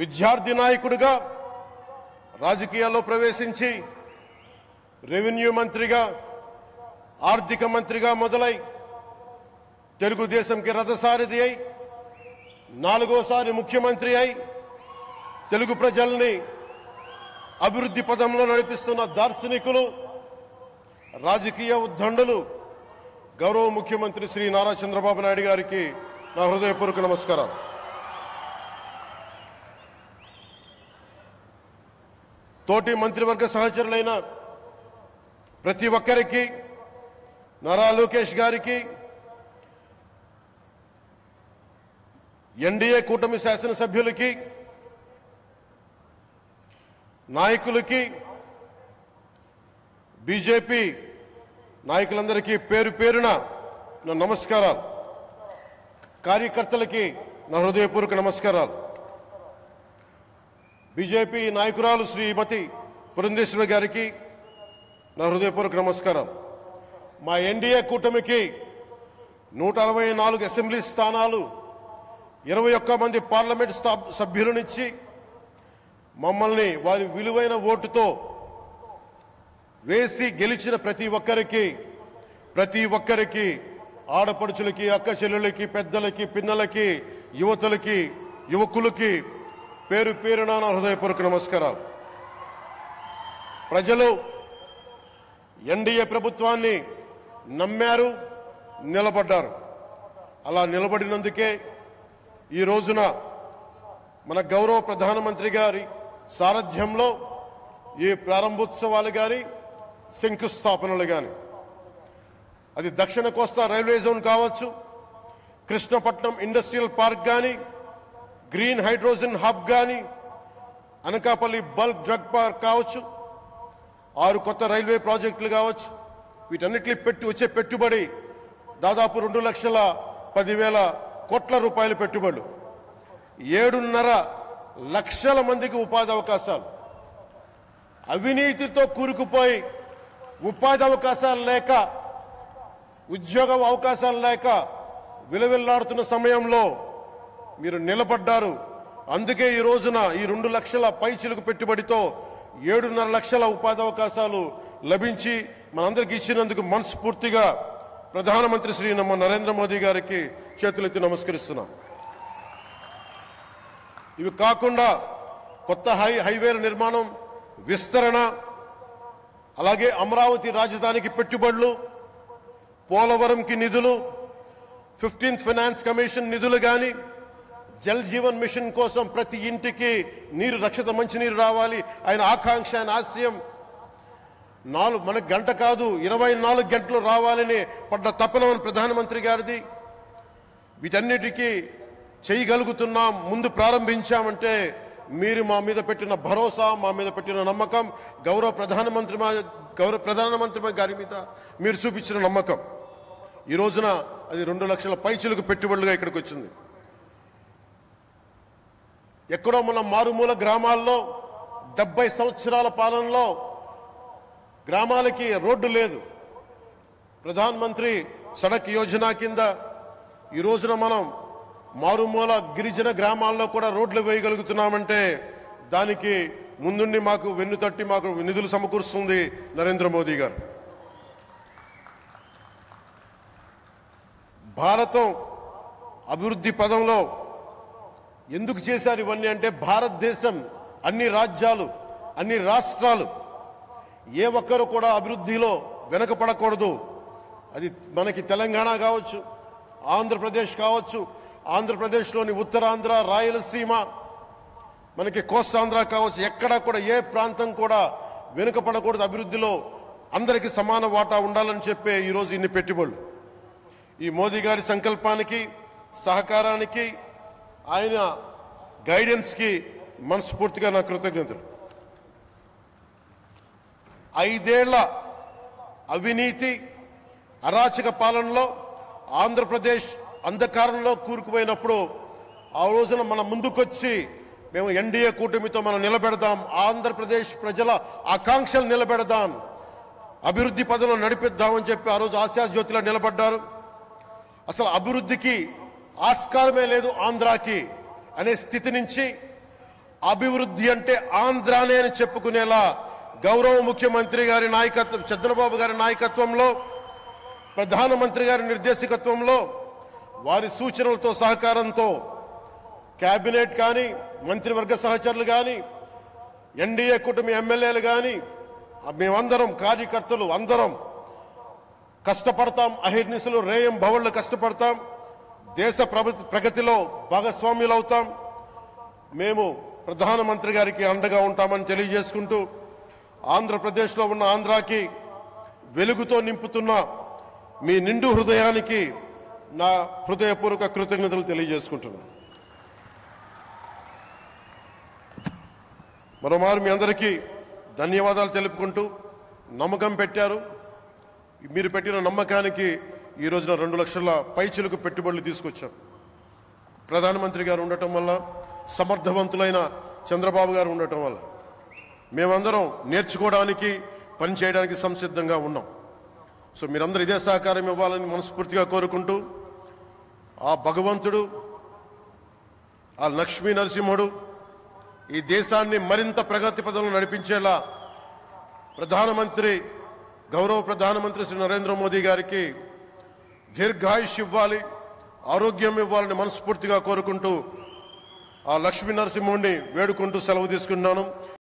విద్యార్థి నాయకుడిగా రాజకీయాల్లో ప్రవేశించి రెవెన్యూ మంత్రిగా ఆర్థిక మంత్రిగా మొదలై తెలుగుదేశంకి రథసారథి అయి 4వసారి ముఖ్యమంత్రి అయి తెలుగు ప్రజల్ని అభివృద్ధి పదంలో నడిపిస్తున్న దార్శనికులు రాజకీయ ఉద్దండులు గౌరవ ముఖ్యమంత్రి శ్రీ నారా చంద్రబాబు నాయుడు గారికి నా హృదయపూర్వక నమస్కారాలు. తోటి మంత్రివర్గ సహచరులైన ప్రతి ఒక్కరికి, నారా లోకేష్ గారికి, ఎన్డీఏ కూటమి శాసనసభ్యులకి, నాయకులకి, బీజేపీ నాయకులందరికీ పేరు పేరున నా నమస్కారాలు. కార్యకర్తలకి నా హృదయపూర్వక నమస్కారాలు. బీజేపీ నాయకురాలు శ్రీమతి పురంధేశ్వరి గారికి నా హృదయపూర్వక నమస్కారం. మా ఎన్డీఏ కూటమికి 164 అసెంబ్లీ స్థానాలు, 21 మంది పార్లమెంట్ సభ్యులనిచ్చి మమ్మల్ని వారి విలువైన ఓటుతో వేసి గెలిచిన ప్రతి ఒక్కరికి ఆడపడుచులకి, అక్క చెల్లెలకి, పెద్దలకి, పిన్నలకి, యువతులకి, యువకులకి పేరు పేరున నా హృదయపూర్వక నమస్కారాలు. ప్రజలు ఎన్డీఏ ప్రభుత్వాన్ని నమ్మారు, నిలబడ్డారు. అలా నిలబడినందుకే ఈ రోజున మన గౌరవ ప్రధానమంత్రి గారి సారథ్యంలో ఈ ప్రారంభోత్సవాలు కానీ, శంకుస్థాపనలు కానీ, అది దక్షిణ కోస్తా రైల్వే జోన్ కావచ్చు, కృష్ణపట్నం ఇండస్ట్రియల్ పార్క్ కానీ, గ్రీన్ హైడ్రోజన్ హబ్ కానీ, అనకాపల్లి బల్క్ డ్రగ్ పార్క్ కావచ్చు, 6 కొత్త రైల్వే ప్రాజెక్టులు కావచ్చు, వీటన్నిటిని వచ్చే పెట్టుబడి దాదాపు 2,10,000 కోట్ల రూపాయల పెట్టుబడులు, 7.5 లక్షల మందికి ఉపాధి అవకాశాలు. అవినీతితో కూరుకుపోయి ఉపాధి అవకాశాలు లేక, ఉద్యోగ అవకాశాలు లేక విలవిల్లాడుతున్న సమయంలో మీరు నిలబడ్డారు. అందుకే ఈ రోజున ఈ 2 లక్షల పైచిలుకు పెట్టుబడితో 7.5 లక్షల ఉపాధి అవకాశాలు లభించి మనందరికీ ఇచ్చినందుకు మనస్ఫూర్తిగా ప్రధానమంత్రి శ్రీ నరేంద్ర మోదీ గారికి చేతులెత్తి నమస్కరిస్తున్నాం. ఇవి కాకుండా కొత్త హైవేల నిర్మాణం, విస్తరణ, అలాగే అమరావతి రాజధానికి పెట్టుబడులు, పోలవరంకి నిధులు, 15th ఫైనాన్స్ కమిషన్ నిధులు కానీ, జల్ జీవన్ మిషన్ కోసం ప్రతి ఇంటికి నీరు, రక్షిత మంచినీరు రావాలి ఆయన ఆకాంక్ష, ఆయన ఆశయం. మనకు గంట కాదు 24 గంటలు రావాలని పడ్డ తపన ప్రధానమంత్రి గారిది. వీటన్నిటికీ చేయగలుగుతున్నాం, ముందు ప్రారంభించామంటే మీరు మా మీద పెట్టిన భరోసా, మా మీద పెట్టిన నమ్మకం, గౌరవ ప్రధానమంత్రి గారి మీద మీరు చూపించిన నమ్మకం. ఈ రోజున అది 2 లక్షల పైచిలుకు పెట్టుబడులుగా ఇక్కడికి వచ్చింది. ఎక్కడో మన మారుమూల గ్రామాల్లో 70 సంవత్సరాల పాలనలో గ్రామాలకి రోడ్డు లేదు. ప్రధానమంత్రి సడక్ యోజన కింద ఈ రోజున మనం మారుమూల గిరిజన గ్రామాల్లో కూడా రోడ్లు వేయగలుగుతున్నామంటే దానికి ముందుండి మాకు వెన్నుతట్టి మాకు నిధులు సమకూరుస్తుంది నరేంద్ర మోదీ గారు. భారతం అభివృద్ధి పదంలో ఎందుకు చేశారు ఇవన్నీ అంటే, భారతదేశం అన్ని రాజ్యాలు, అన్ని రాష్ట్రాలు ఏ ఒక్కరు కూడా అభివృద్ధిలో వెనకపడకూడదు. అది మనకి తెలంగాణ కావచ్చు, ఆంధ్రప్రదేశ్ కావచ్చు, ఆంధ్రప్రదేశ్లోని ఉత్తరాంధ్ర, రాయలసీమ, మనకి కోస్తాంధ్ర కావచ్చు, ఎక్కడా కూడా ఏ ప్రాంతం కూడా వెనుకపడకూడదు. అభివృద్ధిలో అందరికీ సమాన వాటా ఉండాలని చెప్పే ఈరోజు ఇన్ని పెట్టుబడులు. ఈ మోదీ గారి సంకల్పానికి, సహకారానికి, ఆయన గైడెన్స్కి మనస్ఫూర్తిగా నా కృతజ్ఞతలు. 5 ఏళ్ల అవినీతి అరాచక పాలనలో ఆంధ్రప్రదేశ్ అంధకారంలో కూరుకుపోయినప్పుడు ఆ రోజున మన ముందుకొచ్చి మేము ఎన్డీఏ కూటమితో మనం నిలబెడదాం, ఆంధ్రప్రదేశ్ ప్రజల ఆకాంక్షలు నిలబెడదాం, అభివృద్ధి పదంలో నడిపిద్దామని చెప్పి ఆ రోజు ఆశాజ్యోతిలో నిలబడ్డారు. అసలు అభివృద్ధికి ఆస్కారమే లేదు ఆంధ్రాకి అనే స్థితి నుంచి అభివృద్ధి అంటే ఆంధ్రానే అని చెప్పుకునేలా గౌరవ ముఖ్యమంత్రి గారి నాయకత్వం, చంద్రబాబు గారి నాయకత్వంలో, ప్రధానమంత్రి గారి నిర్దేశకత్వంలో, వారి సూచనలతో సహకారంతో కేబినెట్ కానీ, మంత్రివర్గ సహచరులు కానీ, ఎన్డీఏ కూటమి ఎమ్మెల్యేలు కానీ, మేమందరం కార్యకర్తలు అందరం కష్టపడతాం. అహిర్నిశలు రేయం భవళ్ళు కష్టపడతాం. దేశ ప్రగతిలో భాగస్వామ్యులు అవుతాం. మేము ప్రధానమంత్రి గారికి అండగా ఉంటామని తెలియజేసుకుంటూ, ఆంధ్రప్రదేశ్లో ఉన్న ఆంధ్రాకి వెలుగుతో నింపుతున్న మీ నిండు హృదయానికి నా హృదయపూర్వక కృతజ్ఞతలు తెలియజేసుకుంటున్నాను. మరోమారు మీ అందరికీ ధన్యవాదాలు తెలుపుకుంటూ, నమ్మకం పెట్టారు. మీరు పెట్టిన నమ్మకానికి ఈ రోజున 2 లక్షల పైచిలకు పెట్టుబడులు తీసుకొచ్చారు. ప్రధానమంత్రి గారు ఉండటం వల్ల, సమర్థవంతులైన చంద్రబాబు గారు ఉండటం వల్ల మేమందరం నేర్చుకోవడానికి, పనిచేయడానికి సంసిద్ధంగా ఉన్నాం. సో మీరందరూ ఇదే సహకారం ఇవ్వాలని మనస్ఫూర్తిగా కోరుకుంటూ, ఆ భగవంతుడు, ఆ లక్ష్మీ నరసింహుడు ఈ దేశాన్ని మరింత ప్రగతి పదంలో నడిపించేలా గౌరవ ప్రధానమంత్రి శ్రీ నరేంద్ర మోదీ గారికి దీర్ఘాయుష్ ఇవ్వాలి, ఆరోగ్యం ఇవ్వాలని మనస్ఫూర్తిగా కోరుకుంటూ, ఆ లక్ష్మీ నరసింహుడిని వేడుకుంటూ సెలవు తీసుకున్నాను.